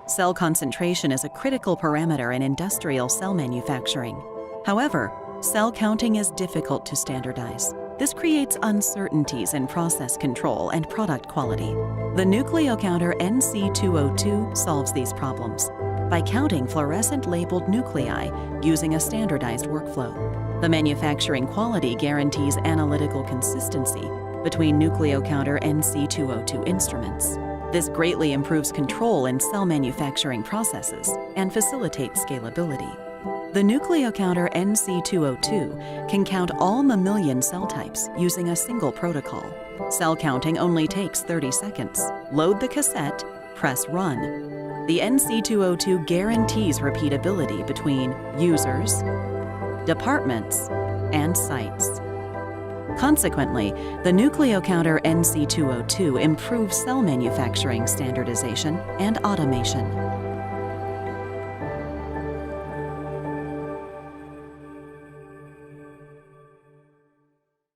Cell concentration is a critical parameter in industrial cell manufacturing. However, cell counting is difficult to standardize. This creates uncertainties in process control and product quality. The NucleoCounter NC-202 solves these problems by counting fluorescent-labeled nuclei using a standardized workflow. The manufacturing quality guarantees analytical consistency between NucleoCounter NC-202 instruments. This greatly improves control in cell manufacturing processes and facilitates scalability. The NucleoCounter NC-202 can count all mammalian cell types using a single protocol. Cell counting only takes 30 seconds. Load the cassette, press run. The NC-202 guarantees repeatability between users, departments, and sites. Consequently, the NucleoCounter NC-202 improves cell manufacturing standardization and automation.